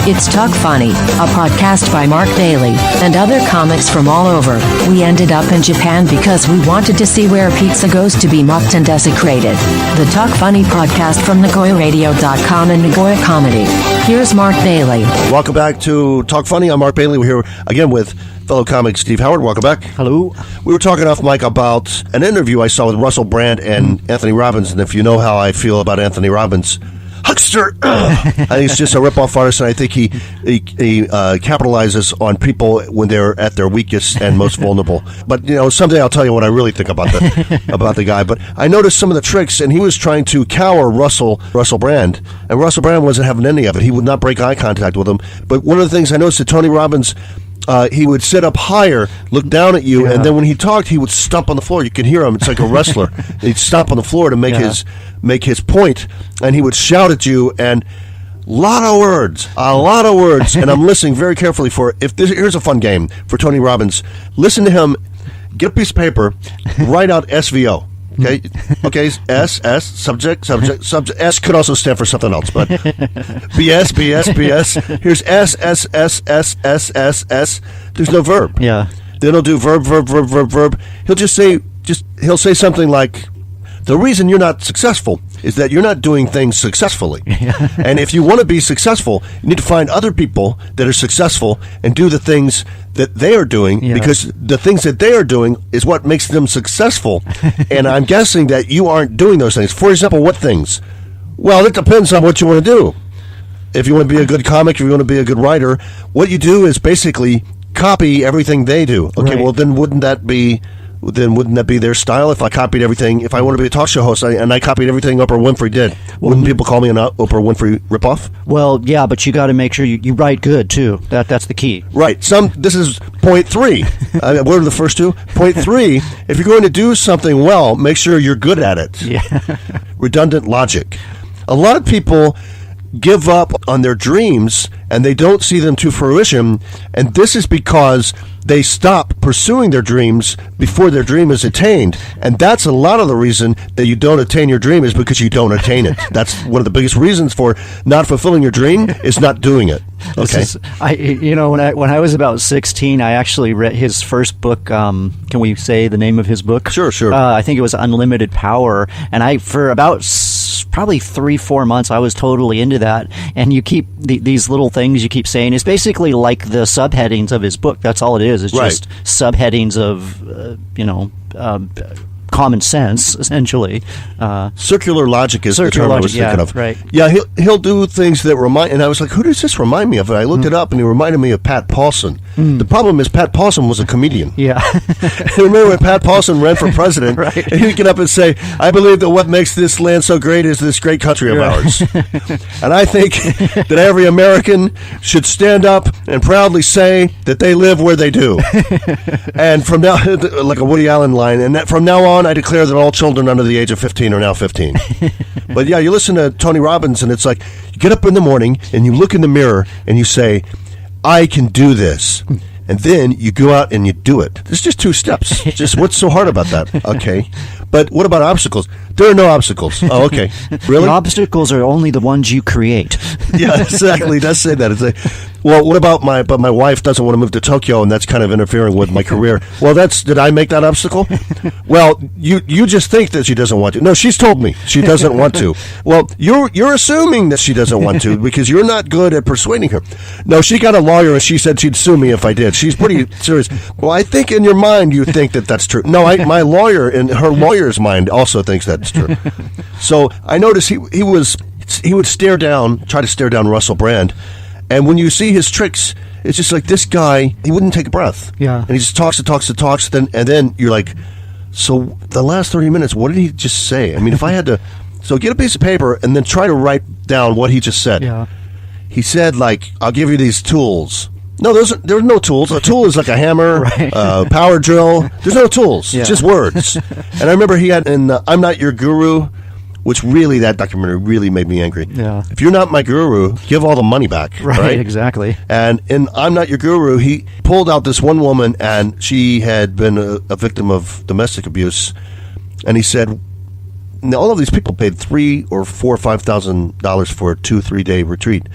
It's Talk Funny, a podcast by Mark Bailey and other comics from all over. We ended up in Japan because we wanted to see where pizza goes to be mocked and desecrated. The Talk Funny podcast from Nagoyaradio.com and Nagoyacomedy. Here's Mark Bailey. Welcome back to Talk Funny. I'm Mark Bailey. We're here again with fellow comic Steve Howard. Welcome back. Hello. We were talking off mic about an interview I saw with Russell Brand and Anthony Robbins, and if you know how I feel about Anthony Robbins, huckster! I think he's just a rip-off artist, and I think he capitalizes on people when they're at their weakest and most vulnerable. But, you know, someday I'll tell you what I really think about the guy. But I noticed some of the tricks, and he was trying to cower Russell Brand, and Russell Brand wasn't having any of it. He would not break eye contact with him. But one of the things I noticed that Tony Robbins... he would sit up higher, look down at you, and then when he talked, he would stomp on the floor. You could hear him. It's like a wrestler. He'd stomp on the floor to make his point, and he would shout at you, and a lot of words, and I'm listening very carefully for here's a fun game for Tony Robbins. Listen to him, get a piece of paper, write out SVO. Okay, S, subject. S could also stand for something else, but BS. Here's S. There's no verb. Yeah. Then he'll do verb. He'll say something like, the reason you're not successful is that you're not doing things successfully. Yeah. And if you want to be successful, you need to find other people that are successful and do the things that they are doing, because the things that they are doing is what makes them successful. And I'm guessing that you aren't doing those things. For example, what things? Well, it depends on what you want to do. If you want to be a good comic, if you want to be a good writer, what you do is basically copy everything they do. Okay, right. Well, then wouldn't that be their style? If I copied everything, if I want to be a talk show host and I copied everything Oprah Winfrey did, wouldn't people call me an Oprah Winfrey ripoff? Well, yeah, but you got to make sure you write good too. That's the key. Right. This is point 3. What are the first two? Point 3. If you're going to do something well, make sure you're good at it. Yeah. Redundant logic. A lot of people give up on their dreams and they don't see them to fruition, and this is because they stop pursuing their dreams before their dream is attained. And that's a lot of the reason that you don't attain your dream, is because you don't attain it. That's one of the biggest reasons for not fulfilling your dream, is not doing it. Okay. When I was about 16, I actually read his first book. Can we say the name of his book? Sure. I think it was Unlimited Power. And for about probably 3-4 months, I was totally into that. And you keep these little things you keep saying. It's basically like the subheadings of his book. That's all it is. It's just subheadings of, common sense, essentially. Circular logic is the term I was thinking of. Right. Yeah, he'll do things that remind, and I was like, who does this remind me of? And I looked it up, and he reminded me of Pat Paulsen. The problem is Pat Paulsen was a comedian. Yeah. Remember when Pat Paulsen ran for president, right. And he'd get up and say, I believe that what makes this land so great is this great country of ours. And I think that every American should stand up and proudly say that they live where they do. And from now, like a Woody Allen line, and from now on, I declare that all children under the age of 15 are now 15. But yeah, you listen to Tony Robbins, and it's like, you get up in the morning, and you look in the mirror, and you say, I can do this. And then you go out and you do it. It's just 2 steps. Just what's so hard about that? Okay. But what about obstacles? There are no obstacles. Oh, okay. Really? The obstacles are only the ones you create. Yeah, exactly. It does say that. It's like, well, what about my wife doesn't want to move to Tokyo, and that's kind of interfering with my career. Well, did I make that obstacle? Well, you just think that she doesn't want to. No, she's told me she doesn't want to. Well, you're assuming that she doesn't want to because you're not good at persuading her. No, she got a lawyer, and she said she'd sue me if I did. She's pretty serious. Well, I think in your mind you think that that's true. No, my lawyer, in her lawyer's mind, also thinks that's true. So I noticed he would try to stare down Russell Brand. And when you see his tricks, it's just like, this guy, he wouldn't take a breath. Yeah. And he just talks, and then you're like, so the last 30 minutes, what did he just say? I mean, if I had to... So get a piece of paper and then try to write down what he just said. Yeah. He said, like, I'll give you these tools. No, there are no tools. A tool is like a hammer, power drill. There's no tools. Yeah. It's just words. And I remember he had in I'm Not Your Guru, which really, that documentary really made me angry. Yeah. If you're not my guru, give all the money back. Right, exactly. And in I'm Not Your Guru, he pulled out this one woman, and she had been a victim of domestic abuse. And he said, all of these people paid $3,000 or $4,000 or $5,000 for a 2-3 day retreat.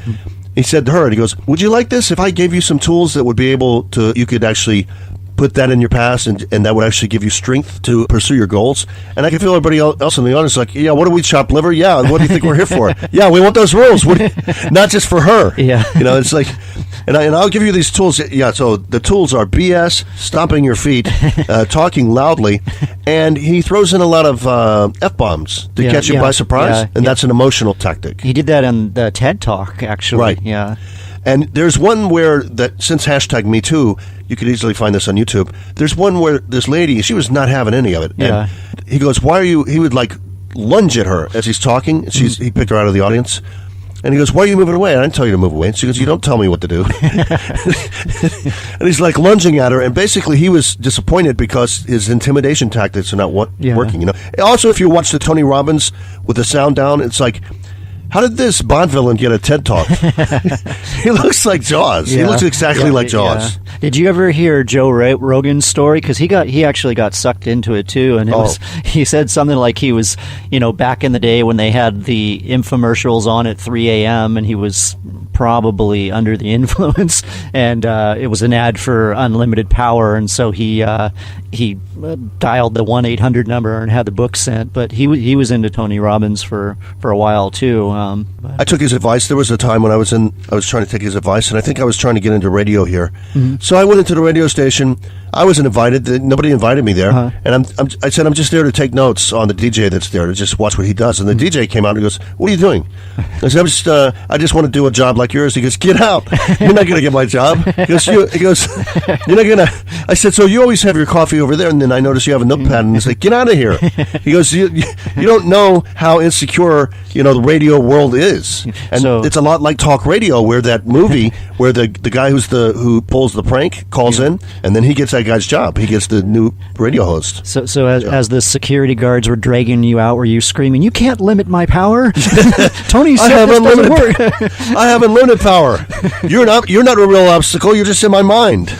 he said to her, and he goes, would you like this if I gave you some tools that would be able to, you could actually put that in your past, and that would actually give you strength to pursue your goals? And I can feel everybody else in the audience like, yeah, what do we chop liver? Yeah, what do you think we're here for? Yeah, we want those rules. Not just for her. Yeah. It's like, and I'll give you these tools. Yeah, so the tools are BS, stomping your feet, talking loudly, and he throws in a lot of F-bombs to catch you by surprise, and that's an emotional tactic. He did that in the TED Talk, actually. Right. Yeah. And there's one where that, since #MeToo, you could easily find this on YouTube. There's one where this lady, she was not having any of it. Yeah. And he goes, why are you, he would like lunge at her as he's talking. He picked her out of the audience. And he goes, why are you moving away? I didn't tell you to move away. And she goes, you don't tell me what to do. And he's like lunging at her. And basically he was disappointed because his intimidation tactics are not working. Also, if you watch the Tony Robbins with the sound down, it's like, how did this Bond villain get a TED Talk? He looks like Jaws. He looks exactly like Jaws. Yeah. Did you ever hear Joe Rogan's story? Because he actually got sucked into it too, and he said something like he was, back in the day when they had the infomercials on at 3 a.m. and he was probably under the influence, and it was an ad for unlimited power, and so he dialed the 1-800 number and had the book sent. But he was into Tony Robbins for a while too. I took his advice. There was a time when I was trying to take his advice, and I think I was trying to get into radio here. Mm-hmm. So I went into the radio station. I wasn't invited. Nobody invited me there. Uh-huh. And I said, I'm just there to take notes on the DJ that's there, to just watch what he does. And the DJ came out and goes, what are you doing? I said, I just want to do a job like yours. He goes, get out. You're not going to get my job. He goes, you're not going to. I said, so you always have your coffee over there, and then I notice you have a notepad, and he's like, get out of here. He goes, you don't know how insecure, the radio world is. And it's a lot like talk radio, where that movie where the guy who pulls the prank calls in, and then he gets that guy's job. He gets the new radio host. So as the security guards were dragging you out, were you screaming, you can't limit my power? Tony said this doesn't work. I have unlimited power. You're not a real obstacle. You're just in my mind.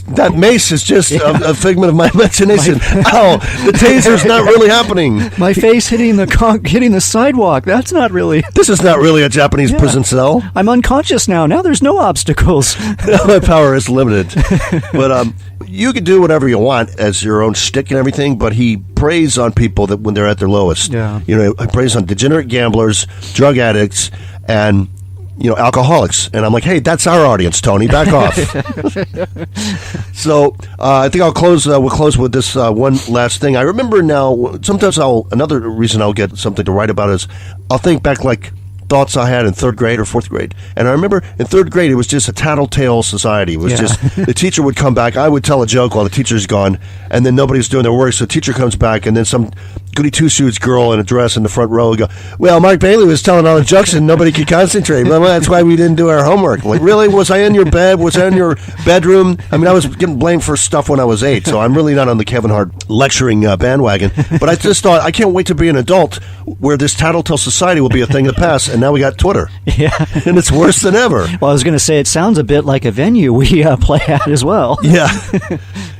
That mace is just a figment of my imagination. Ow, the taser's not really happening. My face hitting the sidewalk. That's not really. This is not really a Japanese prison cell. I'm unconscious now. Now there's no obstacles. My power is limited. But you can do whatever you want as your own shtick and everything, but he preys on people that when they're at their lowest. Yeah. He preys on degenerate gamblers, drug addicts, and alcoholics. And I'm like, hey, that's our audience, Tony. Back off. So I think we'll close with this one last thing. I remember now, sometimes another reason I'll get something to write about is I'll think back like thoughts I had in 3rd grade or 4th grade. And I remember in 3rd grade, it was just a tattletale society. It was just, the teacher would come back, I would tell a joke while the teacher's gone, and then nobody's doing their work, so the teacher comes back, and then some goody two-shoes girl in a dress in the front row would go, well, Mark Bailey was telling all the jokes and nobody could concentrate. Well, that's why we didn't do our homework. Like, really? Was I in your bed? Was I in your bedroom? I mean, I was getting blamed for stuff when I was 8, so I'm really not on the Kevin Hart lecturing bandwagon. But I just thought, I can't wait to be an adult where this tattletale society will be a thing of the past, and now we got Twitter. Yeah. And it's worse than ever. Well, I was going to say, it sounds a bit like a venue we play at as well. Yeah.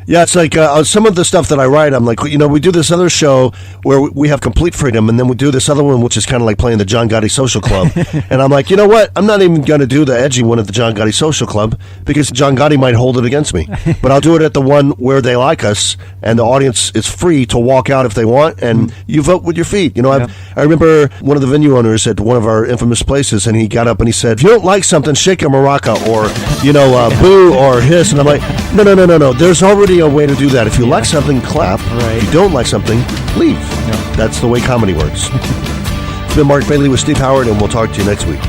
Yeah, it's like some of the stuff that I write, I'm like, we do this other show where we have complete freedom, and then we do this other one, which is kind of like playing the John Gotti Social Club. And I'm like, you know what? I'm not even going to do the edgy one at the John Gotti Social Club because John Gotti might hold it against me. But I'll do it at the one where they like us, and the audience is free to walk out if they want, and you vote with your feet. I remember one of the venue owners at one of our infamous places, and he got up and he said, if you don't like something, shake a maraca, or, boo or hiss. And I'm like, no. There's already a way to do that. If you like something, clap. Right. If you don't like something, leave. Yeah. That's the way comedy works. It's been Mark Bailey with Steve Howard, and we'll talk to you next week.